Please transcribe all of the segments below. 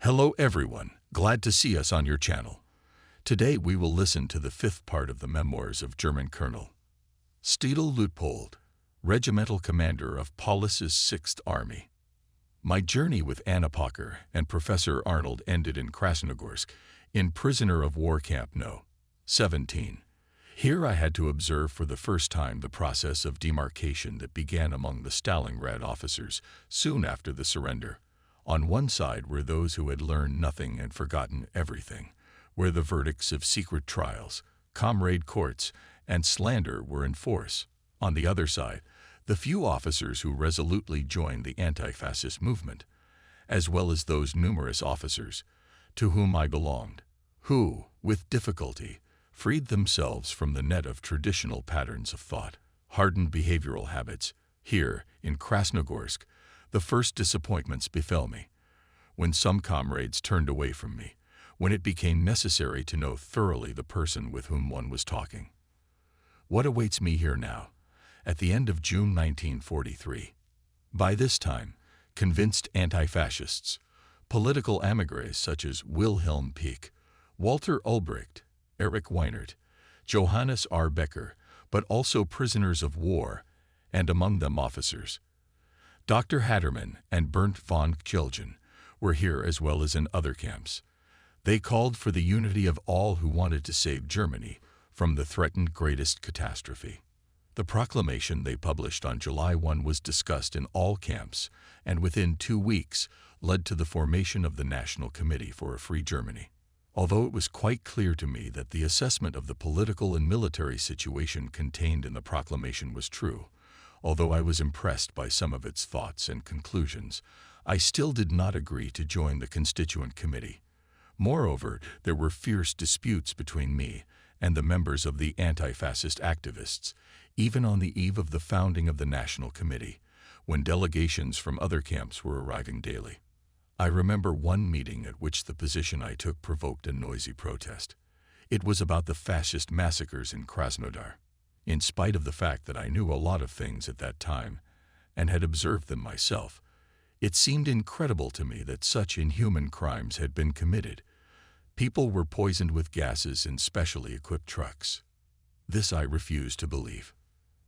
Hello everyone, glad to see us on your channel. Today we will listen to the fifth part of the memoirs of German Colonel Seidlitz, regimental commander of Paulus's 6th Army. My journey with Anna Pocker and Professor Arnold ended in Krasnogorsk, in prisoner of war camp No. 17. Here I had to observe for the first time the process of demarcation that began among the Stalingrad officers soon after the surrender. On one side were those who had learned nothing and forgotten everything, where the verdicts of secret trials, comrade courts, and slander were in force. On the other side, the few officers who resolutely joined the anti-fascist movement, as well as those numerous officers to whom I belonged, who, with difficulty, freed themselves from the net of traditional patterns of thought, hardened behavioral habits. Here, in Krasnogorsk, the first disappointments befell me, when some comrades turned away from me, when it became necessary to know thoroughly the person with whom one was talking. What awaits me here now, at the end of June 1943? By this time, convinced anti-fascists, political émigrés such as Wilhelm Pieck, Walter Ulbricht, Erich Weinert, Johannes R. Becker, but also prisoners of war, and among them officers. Dr. Hattermann and Bernd von Kjellgen were here as well as in other camps. They called for the unity of all who wanted to save Germany from the threatened greatest catastrophe. The proclamation they published on July 1 was discussed in all camps and within 2 weeks led to the formation of the National Committee for a Free Germany. Although it was quite clear to me that the assessment of the political and military situation contained in the proclamation was true, although I was impressed by some of its thoughts and conclusions, I still did not agree to join the Constituent Committee. Moreover, there were fierce disputes between me and the members of the anti-fascist activists, even on the eve of the founding of the National Committee, when delegations from other camps were arriving daily. I remember one meeting at which the position I took provoked a noisy protest. It was about the fascist massacres in Krasnodar. In spite of the fact that I knew a lot of things at that time and had observed them myself, it seemed incredible to me that such inhuman crimes had been committed. People were poisoned with gases in specially equipped trucks. This I refused to believe.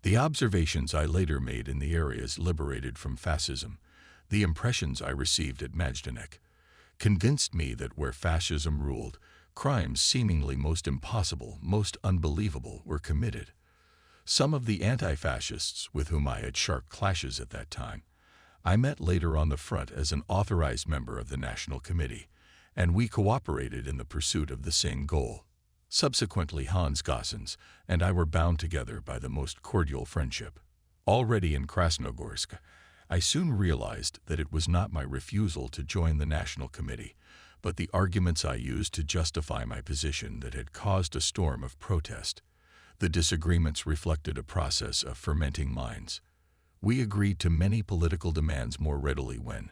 The observations I later made in the areas liberated from fascism, the impressions I received at Majdanek, convinced me that where fascism ruled, crimes seemingly most impossible, most unbelievable, were committed. Some of the anti-fascists with whom I had sharp clashes at that time, I met later on the front as an authorized member of the National Committee, and we cooperated in the pursuit of the same goal. Subsequently, Hans Gossens and I were bound together by the most cordial friendship. Already in Krasnogorsk, I soon realized that it was not my refusal to join the National Committee, but the arguments I used to justify my position that had caused a storm of protest. The disagreements reflected a process of fermenting minds. We agreed to many political demands more readily when,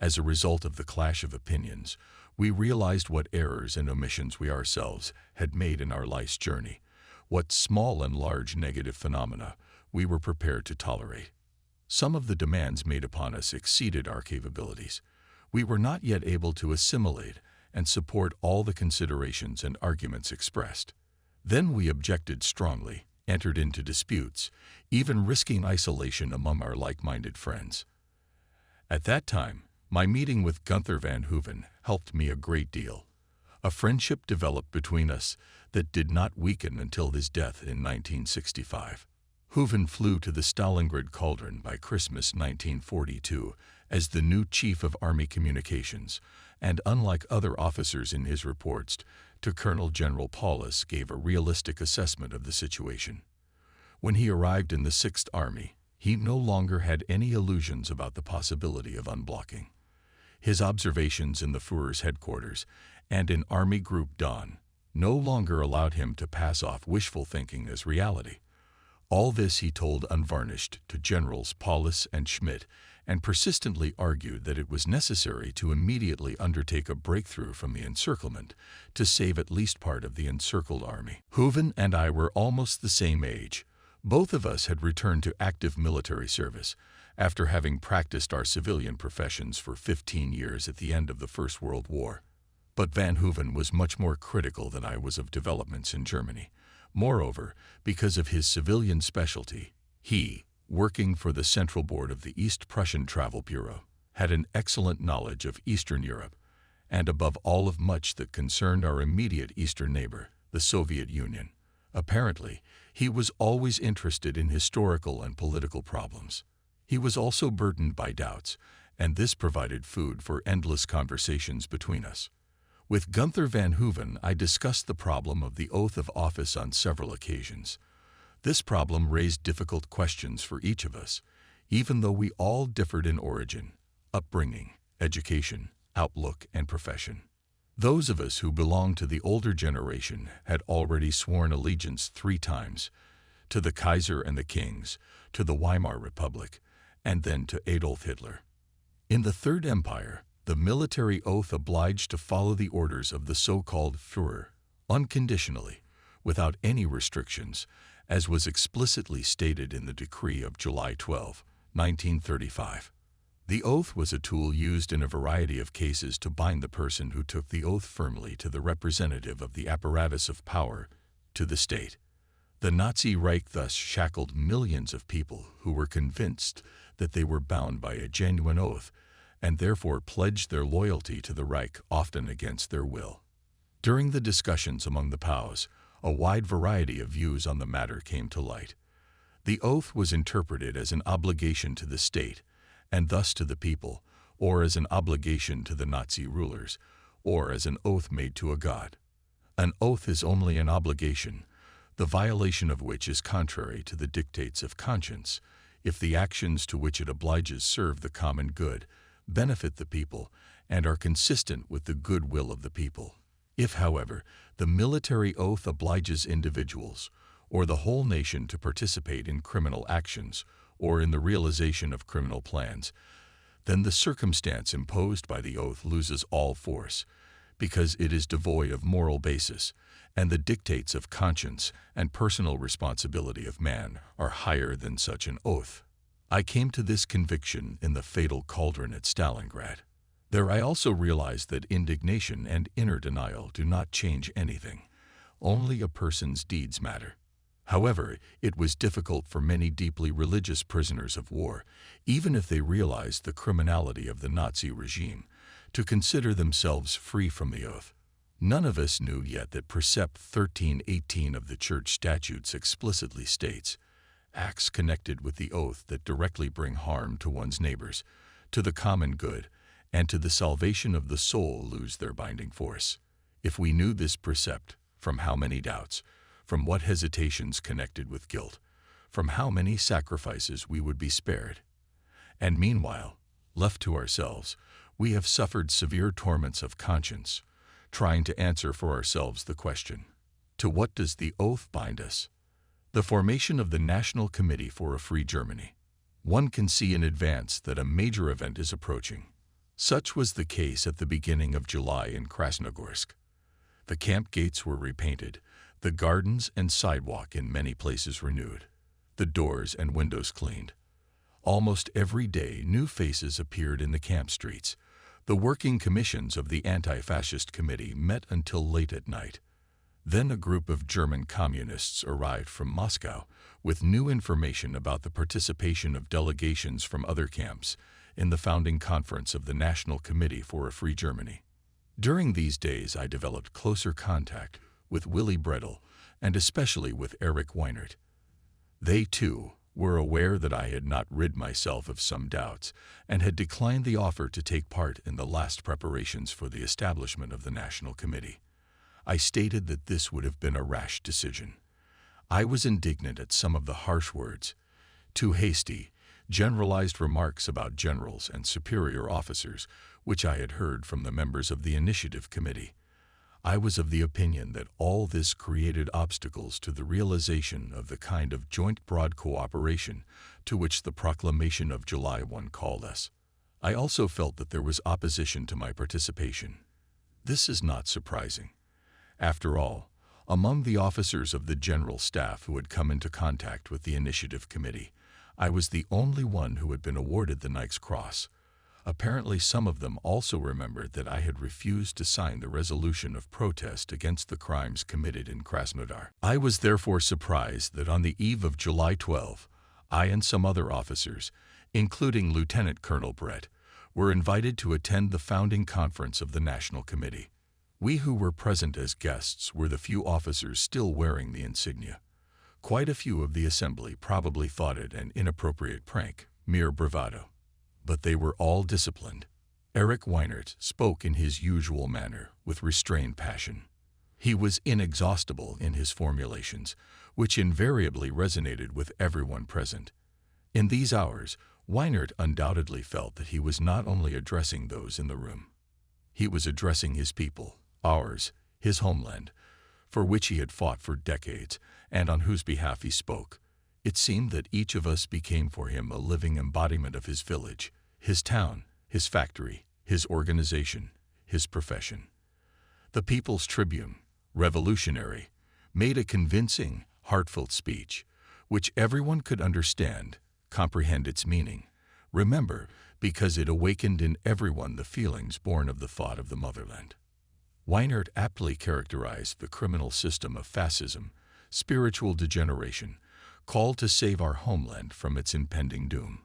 as a result of the clash of opinions, we realized what errors and omissions we ourselves had made in our life's journey, what small and large negative phenomena we were prepared to tolerate. Some of the demands made upon us exceeded our capabilities. We were not yet able to assimilate and support all the considerations and arguments expressed. Then we objected strongly, entered into disputes, even risking isolation among our like-minded friends. At that time, my meeting with Gunther van Hooven helped me a great deal. A friendship developed between us that did not weaken until his death in 1965. Hooven flew to the Stalingrad cauldron by Christmas 1942 as the new Chief of Army Communications, and unlike other officers in his reports to Colonel General Paulus, gave a realistic assessment of the situation. When he arrived in the 6th Army, he no longer had any illusions about the possibility of unblocking. His observations in the Führer's headquarters and in Army Group Don no longer allowed him to pass off wishful thinking as reality. All this he told unvarnished to Generals Paulus and Schmidt, and persistently argued that it was necessary to immediately undertake a breakthrough from the encirclement to save at least part of the encircled army. Hooven and I were almost the same age. Both of us had returned to active military service, after having practiced our civilian professions for 15 years at the end of the First World War. But Van Hooven was much more critical than I was of developments in Germany. Moreover, because of his civilian specialty, he, working for the Central Board of the East Prussian Travel Bureau, had an excellent knowledge of Eastern Europe, and above all of much that concerned our immediate eastern neighbor, the Soviet Union. Apparently, he was always interested in historical and political problems. He was also burdened by doubts, and this provided food for endless conversations between us. With Gunther van Hooven, I discussed the problem of the oath of office on several occasions. This problem raised difficult questions for each of us, even though we all differed in origin, upbringing, education, outlook, and profession. Those of us who belonged to the older generation had already sworn allegiance 3 times, to the Kaiser and the kings, to the Weimar Republic, and then to Adolf Hitler. In the Third Empire, the military oath obliged to follow the orders of the so-called Führer, unconditionally, without any restrictions, as was explicitly stated in the decree of July 12, 1935. The oath was a tool used in a variety of cases to bind the person who took the oath firmly to the representative of the apparatus of power, to the state. The Nazi Reich thus shackled millions of people who were convinced that they were bound by a genuine oath and therefore pledged their loyalty to the Reich, often against their will. During the discussions among the POWs, a wide variety of views on the matter came to light. The oath was interpreted as an obligation to the state, and thus to the people, or as an obligation to the Nazi rulers, or as an oath made to a god. An oath is only an obligation, the violation of which is contrary to the dictates of conscience, if the actions to which it obliges serve the common good, benefit the people, and are consistent with the good will of the people. If, however, the military oath obliges individuals, or the whole nation to participate in criminal actions, or in the realization of criminal plans, then the circumstance imposed by the oath loses all force, because it is devoid of moral basis, and the dictates of conscience and personal responsibility of man are higher than such an oath. I came to this conviction in the fatal cauldron at Stalingrad. There I also realized that indignation and inner denial do not change anything. Only a person's deeds matter. However, it was difficult for many deeply religious prisoners of war, even if they realized the criminality of the Nazi regime, to consider themselves free from the oath. None of us knew yet that Precept 1318 of the Church Statutes explicitly states, acts connected with the oath that directly bring harm to one's neighbors, to the common good, and to the salvation of the soul lose their binding force. If we knew this precept, from how many doubts, from what hesitations connected with guilt, from how many sacrifices we would be spared. And meanwhile, left to ourselves, we have suffered severe torments of conscience, trying to answer for ourselves the question, to what does the oath bind us? The formation of the National Committee for a Free Germany. One can see in advance that a major event is approaching. Such was the case at the beginning of July in Krasnogorsk. The camp gates were repainted, the gardens and sidewalk in many places renewed, the doors and windows cleaned. Almost every day new faces appeared in the camp streets. The working commissions of the anti-fascist committee met until late at night. Then a group of German communists arrived from Moscow with new information about the participation of delegations from other camps in the founding conference of the National Committee for a Free Germany. During these days I developed closer contact with Willy Bredel and especially with Erich Weinert. They, too, were aware that I had not rid myself of some doubts and had declined the offer to take part in the last preparations for the establishment of the National Committee. I stated that this would have been a rash decision. I was indignant at some of the harsh words, too hasty, generalized remarks about generals and superior officers, which I had heard from the members of the Initiative Committee. I was of the opinion that all this created obstacles to the realization of the kind of joint broad cooperation to which the proclamation of July 1 called us. I also felt that there was opposition to my participation. This is not surprising. After all, among the officers of the General Staff who had come into contact with the Initiative Committee, I was the only one who had been awarded the Knight's Cross. Apparently some of them also remembered that I had refused to sign the resolution of protest against the crimes committed in Krasnodar. I was therefore surprised that on the eve of July 12, I and some other officers, including Lieutenant Colonel Brett, were invited to attend the founding conference of the National Committee. We who were present as guests were the few officers still wearing the insignia. Quite a few of the assembly probably thought it an inappropriate prank, mere bravado. But they were all disciplined. Eric Weinert spoke in his usual manner, with restrained passion. He was inexhaustible in his formulations, which invariably resonated with everyone present. In these hours, Weinert undoubtedly felt that he was not only addressing those in the room. He was addressing his people, ours, his homeland, for which he had fought for decades, and on whose behalf he spoke. It seemed that each of us became for him a living embodiment of his village, his town, his factory, his organization, his profession. The People's Tribune, revolutionary, made a convincing, heartfelt speech, which everyone could understand, comprehend its meaning, remember, because it awakened in everyone the feelings born of the thought of the motherland. Weinert aptly characterized the criminal system of fascism, spiritual degeneration, called to save our homeland from its impending doom.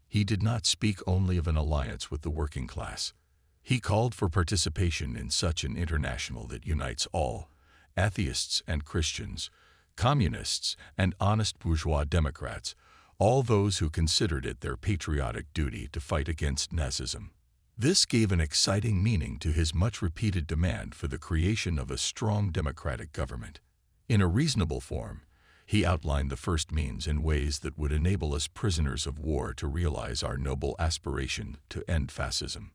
He did not speak only of an alliance with the working class. He called for participation in such an international that unites all, atheists and Christians, communists and honest bourgeois Democrats, all those who considered it their patriotic duty to fight against Nazism. This gave an exciting meaning to his much-repeated demand for the creation of a strong democratic government. In a reasonable form, he outlined the first means and ways that would enable us prisoners of war to realize our noble aspiration to end fascism.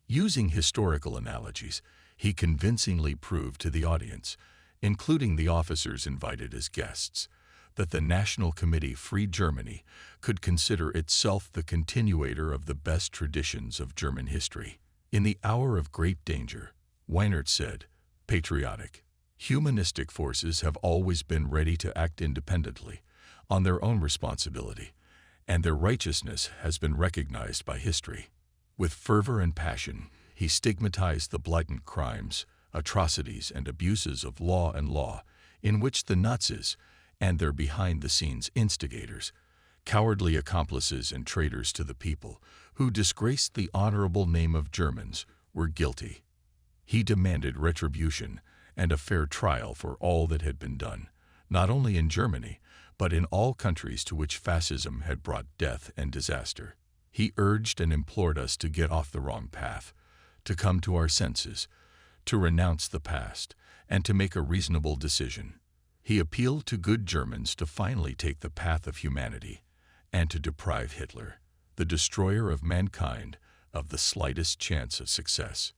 Using historical analogies, he convincingly proved to the audience, including the officers invited as guests, that the National Committee Free Germany could consider itself the continuator of the best traditions of German history. In the hour of great danger, Weinert said, patriotic, humanistic forces have always been ready to act independently, on their own responsibility, and their righteousness has been recognized by history. With fervor and passion, he stigmatized the blatant crimes, atrocities, and abuses of law and law, in which the Nazis, and their behind-the-scenes instigators, cowardly accomplices and traitors to the people, who disgraced the honorable name of Germans, were guilty. He demanded retribution and a fair trial for all that had been done, not only in Germany, but in all countries to which fascism had brought death and disaster. He urged and implored us to get off the wrong path, to come to our senses, to renounce the past, and to make a reasonable decision. He appealed to good Germans to finally take the path of humanity and to deprive Hitler, the destroyer of mankind, of the slightest chance of success.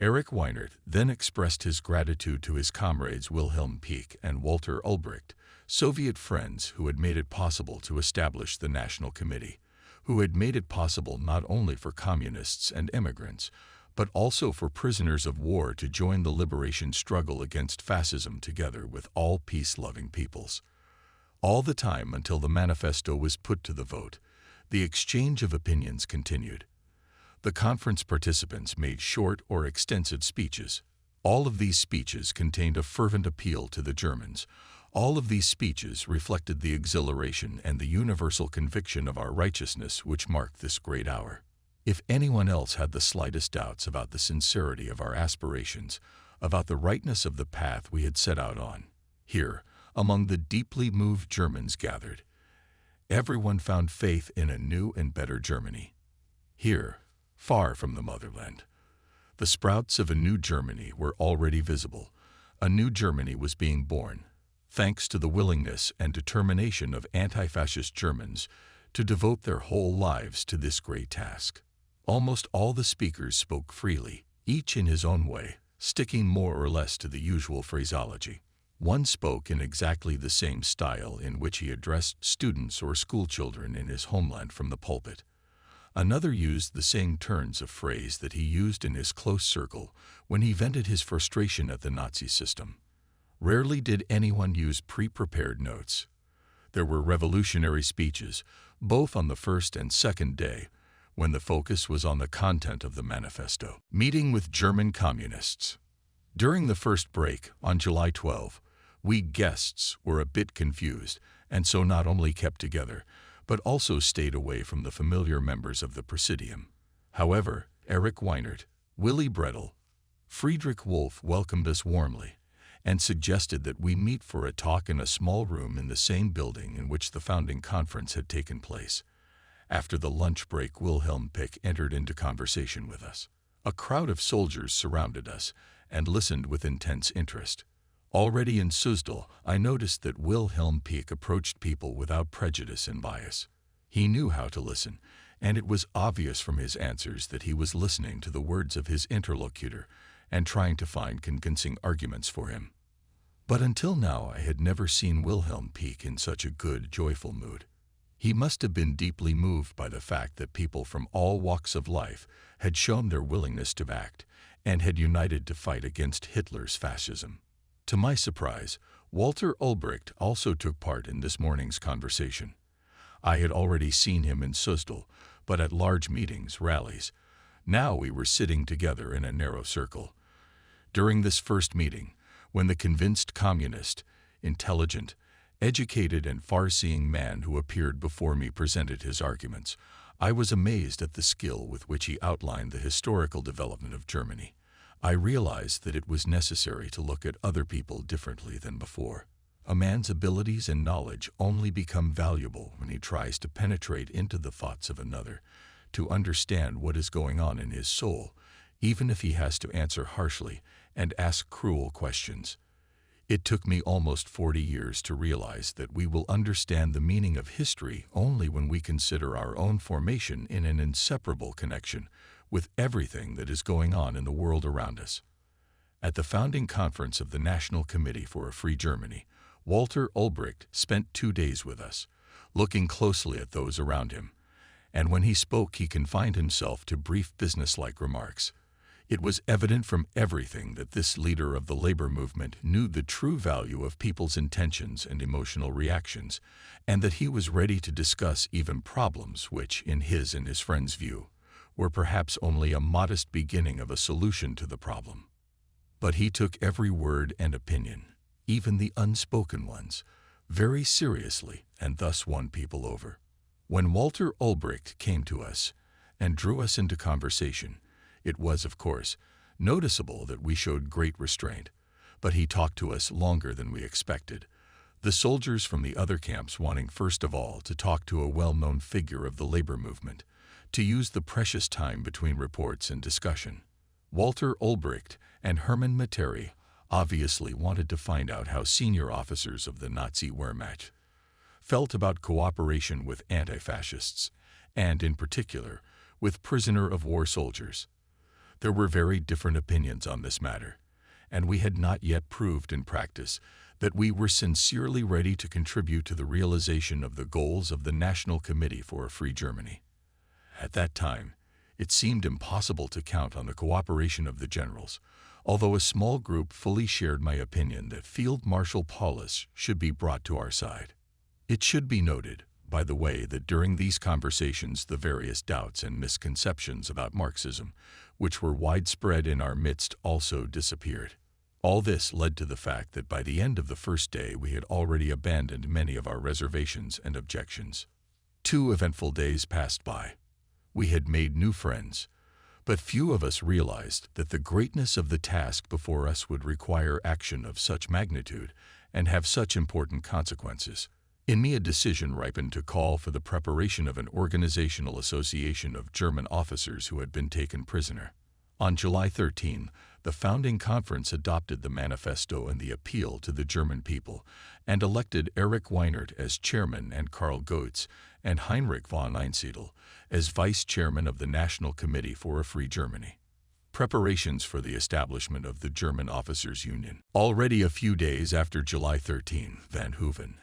Eric Weinert then expressed his gratitude to his comrades Wilhelm Pieck and Walter Ulbricht, Soviet friends who had made it possible to establish the National Committee, who had made it possible not only for communists and immigrants, but also for prisoners of war to join the liberation struggle against fascism together with all peace-loving peoples. All the time until the manifesto was put to the vote, the exchange of opinions continued. The conference participants made short or extensive speeches. All of these speeches contained a fervent appeal to the Germans. All of these speeches reflected the exhilaration and the universal conviction of our righteousness which marked this great hour. If anyone else had the slightest doubts about the sincerity of our aspirations, about the rightness of the path we had set out on, here, among the deeply moved Germans gathered, everyone found faith in a new and better Germany. Here, far from the motherland, the sprouts of a new Germany were already visible. A new Germany was being born, thanks to the willingness and determination of anti-fascist Germans to devote their whole lives to this great task. Almost all the speakers spoke freely, each in his own way, sticking more or less to the usual phraseology. One spoke in exactly the same style in which he addressed students or schoolchildren in his homeland from the pulpit. Another used the same turns of phrase that he used in his close circle when he vented his frustration at the Nazi system. Rarely did anyone use pre-prepared notes. There were revolutionary speeches, both on the first and second day, when the focus was on the content of the manifesto. Meeting with German communists. During the first break, on July 12, we guests were a bit confused, and so not only kept together, but also stayed away from the familiar members of the Presidium. However, Erich Weinert, Willy Bredel, Friedrich Wolf welcomed us warmly and suggested that we meet for a talk in a small room in the same building in which the founding conference had taken place. After the lunch break, Wilhelm Pieck entered into conversation with us. A crowd of soldiers surrounded us and listened with intense interest. Already in Seidlitz, I noticed that Wilhelm Pieck approached people without prejudice and bias. He knew how to listen, and it was obvious from his answers that he was listening to the words of his interlocutor and trying to find convincing arguments for him. But until now, I had never seen Wilhelm Pieck in such a good, joyful mood. He must have been deeply moved by the fact that people from all walks of life had shown their willingness to act and had united to fight against Hitler's fascism. To my surprise, Walter Ulbricht also took part in this morning's conversation. I had already seen him in Seidlitz, but at large meetings, rallies. Now we were sitting together in a narrow circle. During this first meeting, when the convinced communist, intelligent, educated and far-seeing man who appeared before me presented his arguments, I was amazed at the skill with which he outlined the historical development of Germany. I realized that it was necessary to look at other people differently than before. A man's abilities and knowledge only become valuable when he tries to penetrate into the thoughts of another, to understand what is going on in his soul, even if he has to answer harshly and ask cruel questions. It took me almost 40 years to realize that we will understand the meaning of history only when we consider our own formation in an inseparable connection with everything that is going on in the world around us. At the founding conference of the National Committee for a Free Germany, Walter Ulbricht spent 2 days with us, looking closely at those around him, and when he spoke he confined himself to brief businesslike remarks. It was evident from everything that this leader of the labor movement knew the true value of people's intentions and emotional reactions, and that he was ready to discuss even problems which, in his and his friends' view, were perhaps only a modest beginning of a solution to the problem. But he took every word and opinion, even the unspoken ones, very seriously, and thus won people over. When Walter Ulbricht came to us and drew us into conversation, it was, of course, noticeable that we showed great restraint, but he talked to us longer than we expected, the soldiers from the other camps wanting first of all to talk to a well-known figure of the labor movement, to use the precious time between reports and discussion. Walter Ulbricht and Hermann Materi obviously wanted to find out how senior officers of the Nazi Wehrmacht felt about cooperation with anti-fascists, and in particular, with prisoner-of-war soldiers. There were very different opinions on this matter, and we had not yet proved in practice that we were sincerely ready to contribute to the realization of the goals of the National Committee for a Free Germany. At that time, it seemed impossible to count on the cooperation of the generals, although a small group fully shared my opinion that Field Marshal Paulus should be brought to our side. It should be noted, by the way, that during these conversations the various doubts and misconceptions about Marxism, which were widespread in our midst, also disappeared. All this led to the fact that by the end of the first day we had already abandoned many of our reservations and objections. 2 eventful days passed by. We had made new friends, but few of us realized that the greatness of the task before us would require action of such magnitude and have such important consequences. In me, a decision ripened to call for the preparation of an organizational association of German officers who had been taken prisoner. On July 13, the founding conference adopted the manifesto and the appeal to the German people and elected Erich Weinert as chairman and Karl Goetz and Heinrich von Einsiedel as vice chairman of the National Committee for a Free Germany. Preparations for the establishment of the German Officers' Union. Already a few days after July 13, Van Hooven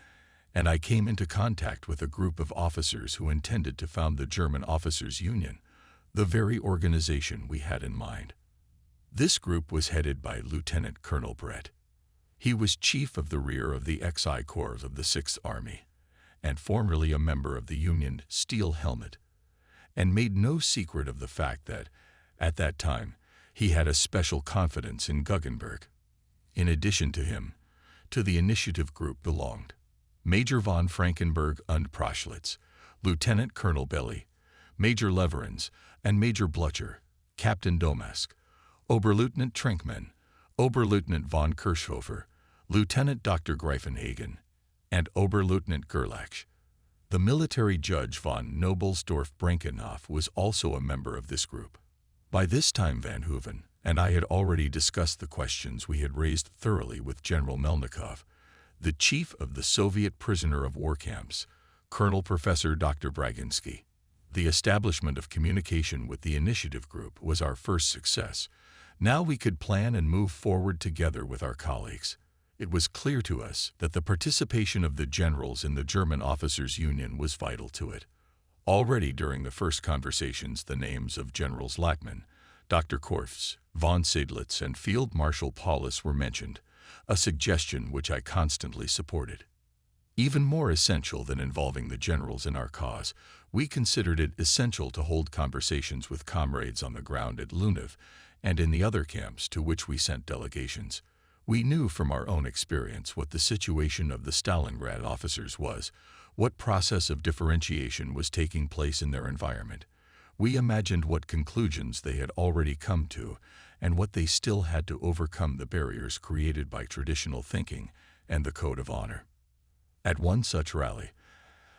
and I came into contact with a group of officers who intended to found the German Officers' Union, the very organization we had in mind. This group was headed by Lieutenant Colonel Brett. He was chief of the rear of the XI Corps of the 6th Army, and formerly a member of the Union Steel Helmet, and made no secret of the fact that, at that time, he had a special confidence in Guggenberg. In addition to him, to the initiative group belonged Major von Frankenberg und Proschlitz, Lieutenant Colonel Belly, Major Leverins, and Major Blücher, Captain Domask, Oberleutnant Trinkmann, Oberleutnant von Kirchhofer, Lieutenant Dr. Greifenhagen, and Oberleutnant Gerlach. The military judge von Nobelsdorf-Brenkenhoff was also a member of this group. By this time Van Hooven and I had already discussed the questions we had raised thoroughly with General Melnikov, the chief of the Soviet prisoner of war camps, Colonel Professor Dr. Braginsky. The establishment of communication with the initiative group was our first success. Now we could plan and move forward together with our colleagues. It was clear to us that the participation of the generals in the German Officers' Union was vital to it. Already during the first conversations, the names of Generals Lackmann, Dr. Korfs, von Seidlitz, and Field Marshal Paulus were mentioned, a suggestion which I constantly supported. Even more essential than involving the generals in our cause, we considered it essential to hold conversations with comrades on the ground at Lunev and in the other camps to which we sent delegations. We knew from our own experience what the situation of the Stalingrad officers was, what process of differentiation was taking place in their environment. We imagined what conclusions they had already come to and what they still had to overcome the barriers created by traditional thinking and the code of honor. At one such rally,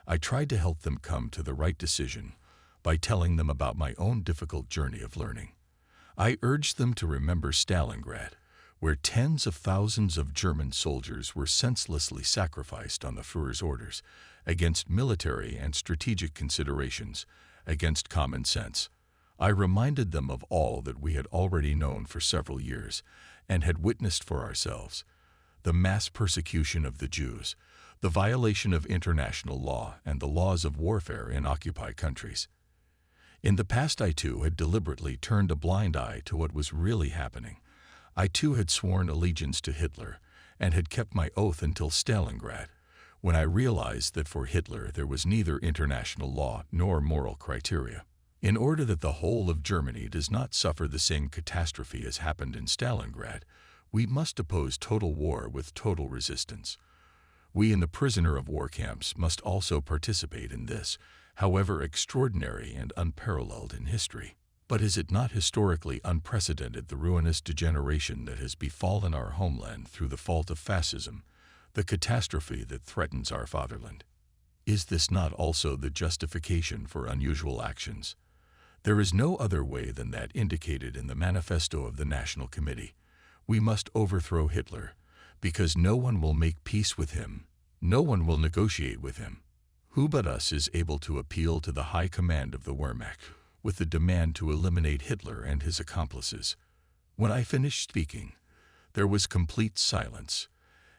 I tried to help them come to the right decision by telling them about my own difficult journey of learning. I urged them to remember Stalingrad, where tens of thousands of German soldiers were senselessly sacrificed on the Führer's orders, against military and strategic considerations, against common sense. I reminded them of all that we had already known for several years and had witnessed for ourselves: the mass persecution of the Jews, the violation of international law and the laws of warfare in occupied countries. In the past, I too had deliberately turned a blind eye to what was really happening. I too had sworn allegiance to Hitler and had kept my oath until Stalingrad, when I realized that for Hitler there was neither international law nor moral criteria. In order that the whole of Germany does not suffer the same catastrophe as happened in Stalingrad, we must oppose total war with total resistance. We in the prisoner of war camps must also participate in this, however extraordinary and unparalleled in history. But is it not historically unprecedented, the ruinous degeneration that has befallen our homeland through the fault of fascism, the catastrophe that threatens our fatherland? Is this not also the justification for unusual actions? There is no other way than that indicated in the manifesto of the National Committee. We must overthrow Hitler, because no one will make peace with him, no one will negotiate with him. Who but us is able to appeal to the high command of the Wehrmacht with the demand to eliminate Hitler and his accomplices? When I finished speaking, there was complete silence.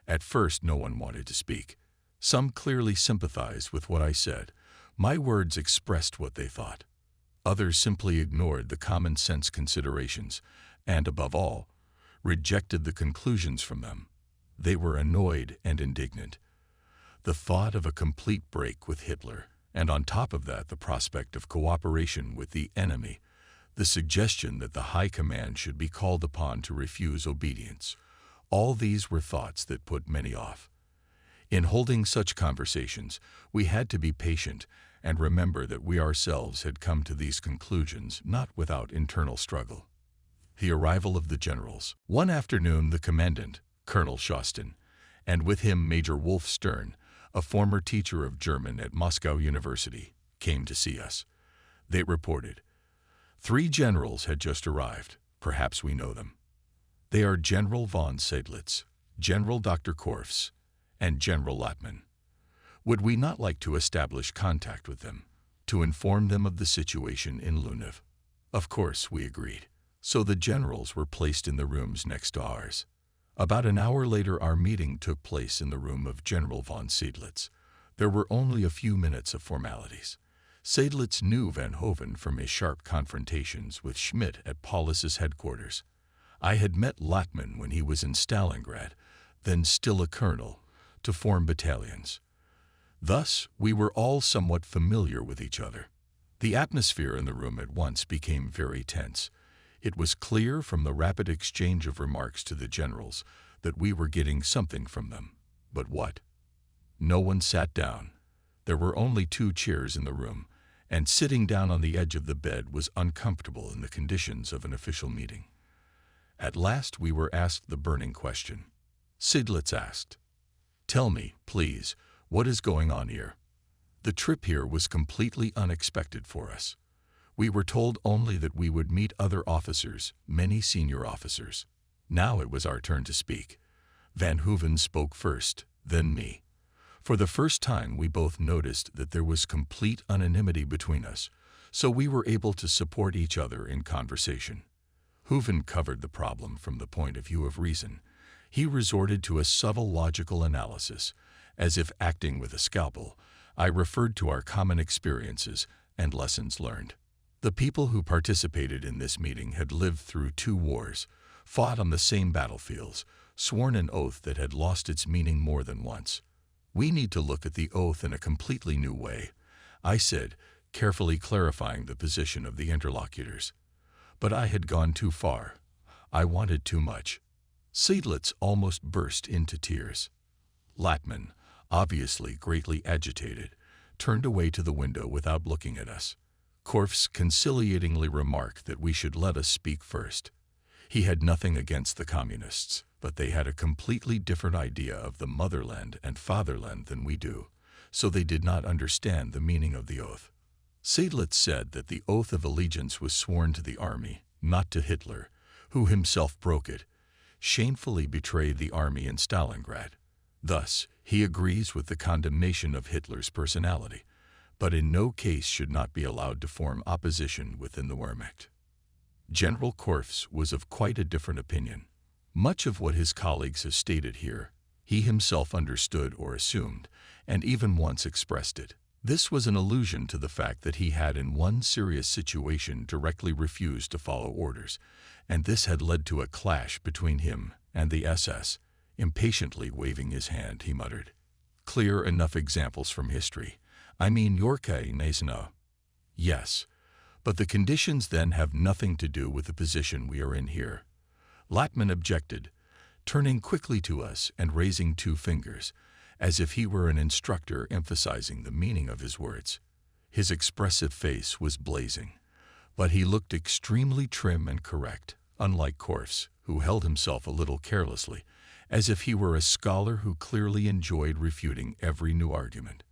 At first, no one wanted to speak. Some clearly sympathized with what I said. My words expressed what they thought. Others simply ignored the common sense considerations and, above all, rejected the conclusions from them. They were annoyed and indignant. The thought of a complete break with Hitler, and on top of that the prospect of cooperation with the enemy, the suggestion that the High Command should be called upon to refuse obedience, all these were thoughts that put many off. In holding such conversations, we had to be patient and remember that we ourselves had come to these conclusions not without internal struggle. The arrival of the generals. One afternoon, the commandant, Colonel Schosten, and with him Major Wolf Stern, a former teacher of German at Moscow University, came to see us. They reported, 3 generals had just arrived. Perhaps we know them. They are General von Seidlitz, General Dr. Korfs, and General Lackmann. Would we not like to establish contact with them, to inform them of the situation in Lunev? Of course, we agreed. So the generals were placed in the rooms next to ours. About an hour later, our meeting took place in the room of General von Seidlitz. There were only a few minutes of formalities. Seidlitz knew Van Hoven from his sharp confrontations with Schmidt at Paulus's headquarters. I had met Lackmann when he was in Stalingrad, then still a colonel, to form battalions. Thus, we were all somewhat familiar with each other. The atmosphere in the room at once became very tense. It was clear from the rapid exchange of remarks to the generals that we were getting something from them. But what? No one sat down. There were only 2 chairs in the room, and sitting down on the edge of the bed was uncomfortable in the conditions of an official meeting. At last we were asked the burning question. Seidlitz asked, "Tell me, please, what is going on here?" The trip here was completely unexpected for us. We were told only that we would meet other officers, many senior officers. Now it was our turn to speak. Van Hooven spoke first, then me. For the first time we both noticed that there was complete anonymity between us, so we were able to support each other in conversation. Hooven covered the problem from the point of view of reason. He resorted to a subtle logical analysis. As if acting with a scalpel, I referred to our common experiences and lessons learned. The people who participated in this meeting had lived through 2 wars, fought on the same battlefields, sworn an oath that had lost its meaning more than once. We need to look at the oath in a completely new way, I said, carefully clarifying the position of the interlocutors. But I had gone too far. I wanted too much. Seidlitz almost burst into tears. Latman, obviously greatly agitated, turned away to the window without looking at us. Korfs conciliatingly remarked that we should let us speak first. He had nothing against the communists, but they had a completely different idea of the motherland and fatherland than we do, so they did not understand the meaning of the oath. Seidlitz said that the oath of allegiance was sworn to the army, not to Hitler, who himself broke it, shamefully betrayed the army in Stalingrad. Thus, he agrees with the condemnation of Hitler's personality, but in no case should not be allowed to form opposition within the Wehrmacht. General Korfs was of quite a different opinion. Much of what his colleagues have stated here, he himself understood or assumed, and even once expressed it. This was an allusion to the fact that he had in one serious situation directly refused to follow orders, and this had led to a clash between him and the SS. Impatiently waving his hand, he muttered, "Clear enough examples from history. I mean Yorka Nasino." "Yes, but the conditions then have nothing to do with the position we are in here." Latman objected, turning quickly to us and raising 2 fingers, as if he were an instructor emphasizing the meaning of his words. His expressive face was blazing, but he looked extremely trim and correct, unlike Korfs, who held himself a little carelessly, as if he were a scholar who clearly enjoyed refuting every new argument.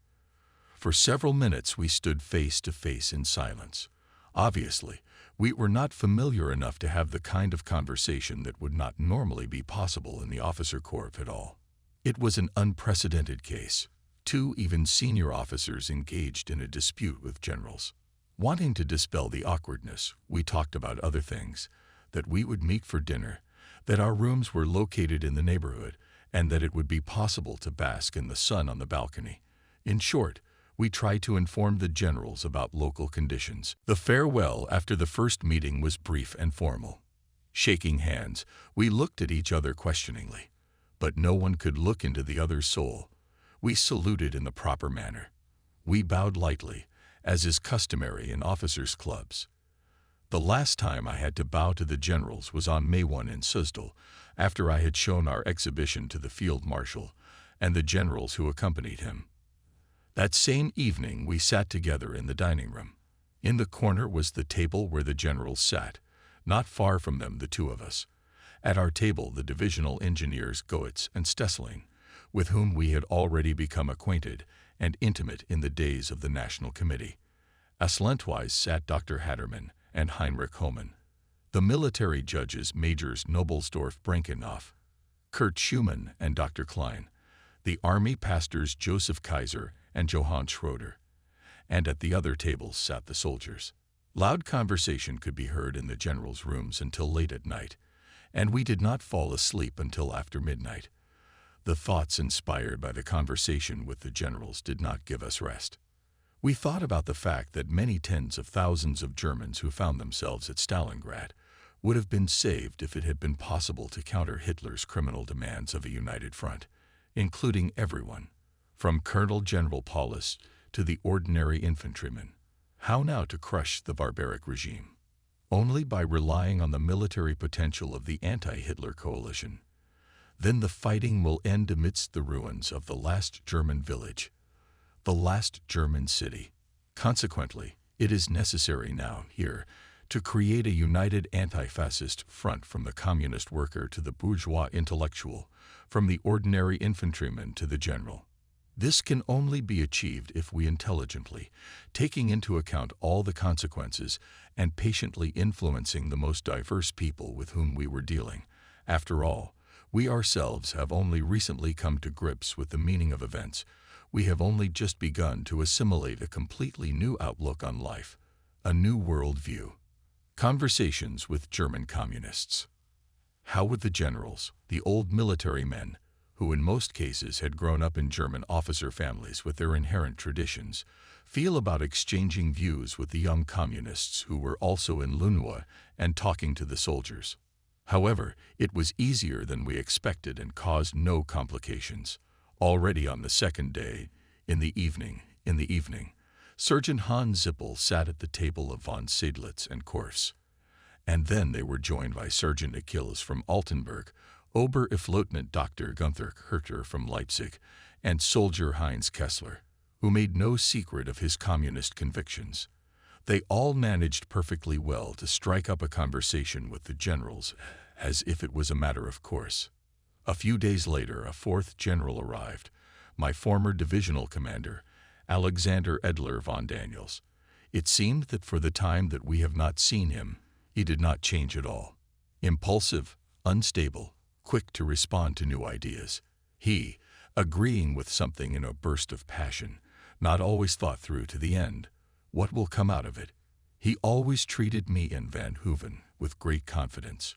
For several minutes we stood face to face in silence. Obviously, we were not familiar enough to have the kind of conversation that would not normally be possible in the officer corps at all. It was an unprecedented case. 2 even senior officers engaged in a dispute with generals. Wanting to dispel the awkwardness, we talked about other things, that we would meet for dinner, that our rooms were located in the neighborhood, and that it would be possible to bask in the sun on the balcony. In short, we tried to inform the generals about local conditions. The farewell after the first meeting was brief and formal. Shaking hands, we looked at each other questioningly, but no one could look into the other's soul. We saluted in the proper manner. We bowed lightly, as is customary in officers' clubs. The last time I had to bow to the generals was on May 1 in Seidlitz, after I had shown our exhibition to the field marshal and the generals who accompanied him. That same evening we sat together in the dining room. In the corner was the table where the generals sat, not far from them the 2 of us. At our table the divisional engineers Goetz and Stesseling, with whom we had already become acquainted and intimate in the days of the National Committee. Aslentwise sat Dr. Hattermann and Heinrich Hohmann. The military judges Majors Nobelsdorf Brenkenoff, Kurt Schumann and Dr. Klein, the army pastors Joseph Kaiser and Johann Schroeder, and at the other tables sat the soldiers. Loud conversation could be heard in the generals' rooms until late at night, and we did not fall asleep until after midnight. The thoughts inspired by the conversation with the generals did not give us rest. We thought about the fact that many tens of thousands of Germans who found themselves at Stalingrad would have been saved if it had been possible to counter Hitler's criminal demands of a united front, including everyone, from Colonel General Paulus to the ordinary infantryman. How now to crush the barbaric regime? Only by relying on the military potential of the anti-Hitler coalition. Then the fighting will end amidst the ruins of the last German village, the last German city. Consequently, it is necessary now, here, to create a united anti-fascist front from the communist worker to the bourgeois intellectual, from the ordinary infantryman to the general. This can only be achieved if we intelligently, taking into account all the consequences and patiently influencing the most diverse people with whom we were dealing. After all, we ourselves have only recently come to grips with the meaning of events. We have only just begun to assimilate a completely new outlook on life, a new world view. Conversations with German communists. How would the generals, the old military men, who in most cases had grown up in German officer families with their inherent traditions, feel about exchanging views with the young communists who were also in Lunua and talking to the soldiers? However, it was easier than we expected and caused no complications. Already on the second day, in the evening, Surgeon Hans Zippel sat at the table of von Seidlitz and Korfs. And then they were joined by Sergeant Achilles from Altenburg, Ober-Leutnant Dr. Gunther Herter from Leipzig, and Soldier Heinz Kessler, who made no secret of his communist convictions. They all managed perfectly well to strike up a conversation with the generals as if it was a matter of course. A few days later, a fourth general arrived, my former divisional commander, Alexander Edler von Daniels. It seemed that for the time that we have not seen him, he did not change at all. Impulsive, unstable, quick to respond to new ideas. He, agreeing with something in a burst of passion, not always thought through to the end. What will come out of it? He always treated me and Van Hooven with great confidence.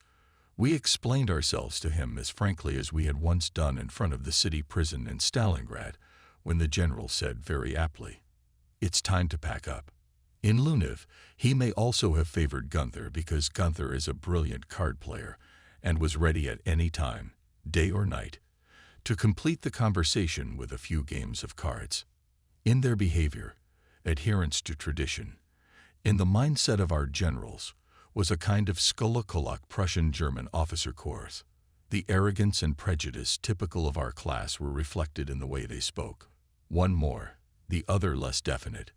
We explained ourselves to him as frankly as we had once done in front of the city prison in Stalingrad, when the general said very aptly, "It's time to pack up." In Luniv, he may also have favored Gunther because Gunther is a brilliant card player and was ready at any time, day or night, to complete the conversation with a few games of cards. In their behavior, adherence to tradition, in the mindset of our generals, was a kind of Skolokolak Prussian-German officer corps. The arrogance and prejudice typical of our class were reflected in the way they spoke. One more, the other less definite.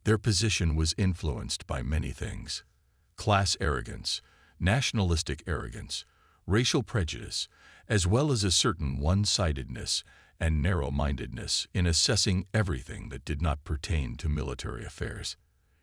Their position was influenced by many things: class arrogance, nationalistic arrogance, racial prejudice, as well as a certain one-sidedness and narrow-mindedness in assessing everything that did not pertain to military affairs.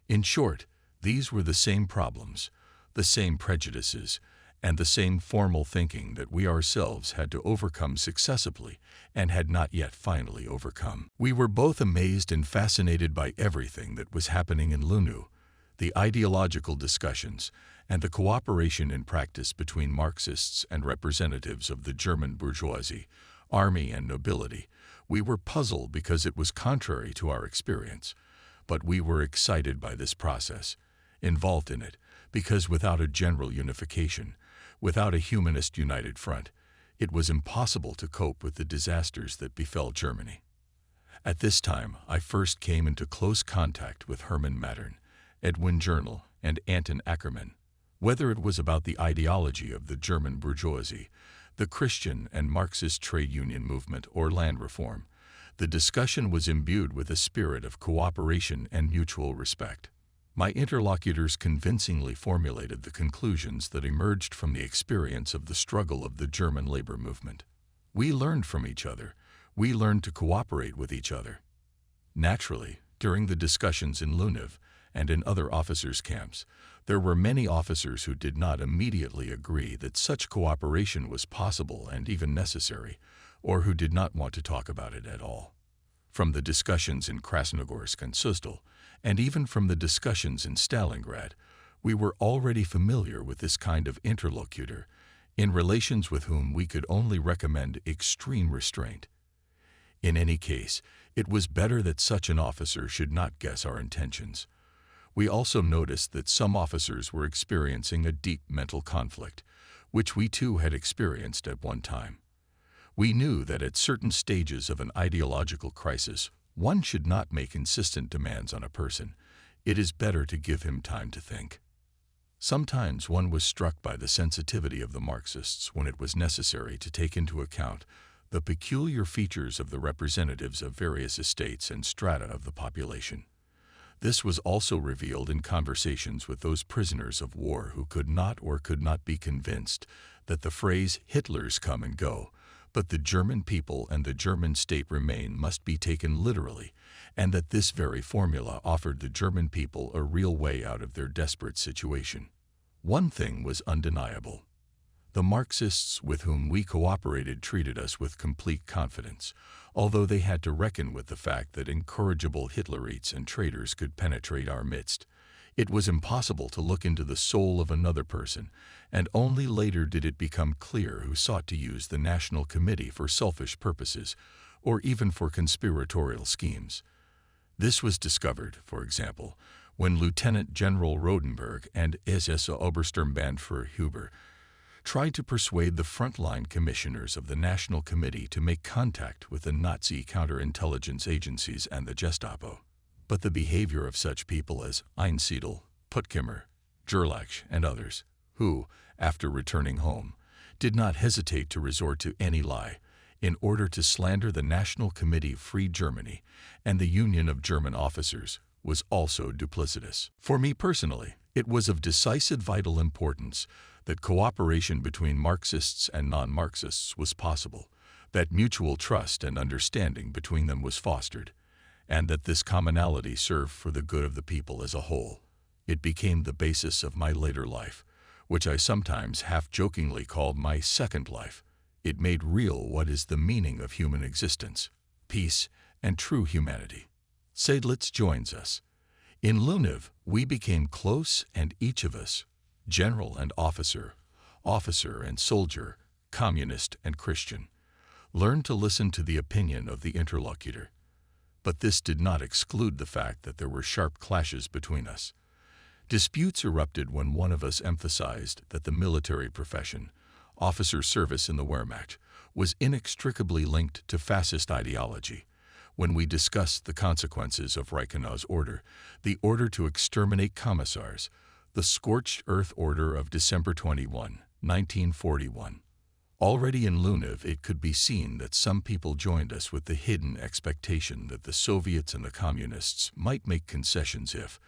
In short, these were the same problems, the same prejudices, and the same formal thinking that we ourselves had to overcome successively and had not yet finally overcome. We were both amazed and fascinated by everything that was happening in Lunu, the ideological discussions, and the cooperation in practice between Marxists and representatives of the German bourgeoisie, army and nobility. We were puzzled because it was contrary to our experience, but we were excited by this process, involved in it, because without a general unification, without a humanist united front, it was impossible to cope with the disasters that befell Germany. At this time, I first came into close contact with Hermann Mattern, Edwin Journal, and Anton Ackermann. Whether it was about the ideology of the German bourgeoisie, the Christian and Marxist trade union movement, or land reform, the discussion was imbued with a spirit of cooperation and mutual respect. My interlocutors convincingly formulated the conclusions that emerged from the experience of the struggle of the German labor movement. We learned from each other. We learned to cooperate with each other. Naturally, during the discussions in Luniv and in other officers' camps, there were many officers who did not immediately agree that such cooperation was possible and even necessary, or who did not want to talk about it at all. From the discussions in Krasnogorsk and Sustal, and even from the discussions in Stalingrad, we were already familiar with this kind of interlocutor, in relations with whom we could only recommend extreme restraint. In any case, it was better that such an officer should not guess our intentions. We also noticed that some officers were experiencing a deep mental conflict, which we too had experienced at one time. We knew that at certain stages of an ideological crisis, one should not make insistent demands on a person. It is better to give him time to think. Sometimes one was struck by the sensitivity of the Marxists when it was necessary to take into account the peculiar features of the representatives of various estates and strata of the population. This was also revealed in conversations with those prisoners of war who could not be convinced that the phrase "Hitler's come and go, but the German people and the German state remain" must be taken literally, and that this very formula offered the German people a real way out of their desperate situation. One thing was undeniable. The Marxists with whom we cooperated treated us with complete confidence, although they had to reckon with the fact that incorrigible Hitlerites and traitors could penetrate our midst. It was impossible to look into the soul of another person, and only later did it become clear who sought to use the National Committee for selfish purposes, or even for conspiratorial schemes. This was discovered, for example, when Lieutenant General Rodenberg and SS Obersturmbannführer Huber tried to persuade the frontline commissioners of the National Committee to make contact with the Nazi counterintelligence agencies and the Gestapo. But the behavior of such people as Einsiedel, Puttkamer, Gerlach, and others, who, after returning home, did not hesitate to resort to any lie in order to slander the National Committee Free Germany and the Union of German Officers, was also duplicitous. For me personally, it was of decisive vital importance that cooperation between Marxists and non-Marxists was possible, that mutual trust and understanding between them was fostered, and that this commonality served for the good of the people as a whole. It became the basis of my later life, which I sometimes half-jokingly called my second life. It made real what is the meaning of human existence, peace and true humanity. Seidlitz joins us. In Lunev, we became close, and each of us, general and officer and soldier, communist and Christian, learned to listen to the opinion of the interlocutor. But this did not exclude the fact that there were sharp clashes between us. Disputes erupted when one of us emphasized that the military profession, officer service in the Wehrmacht, was inextricably linked to fascist ideology. When we discussed the consequences of Reichenau's order, the order to exterminate commissars, the scorched earth order of December 21, 1941. Already in Lunev, it could be seen that some people joined us with the hidden expectation that the Soviets and the Communists might make concessions if,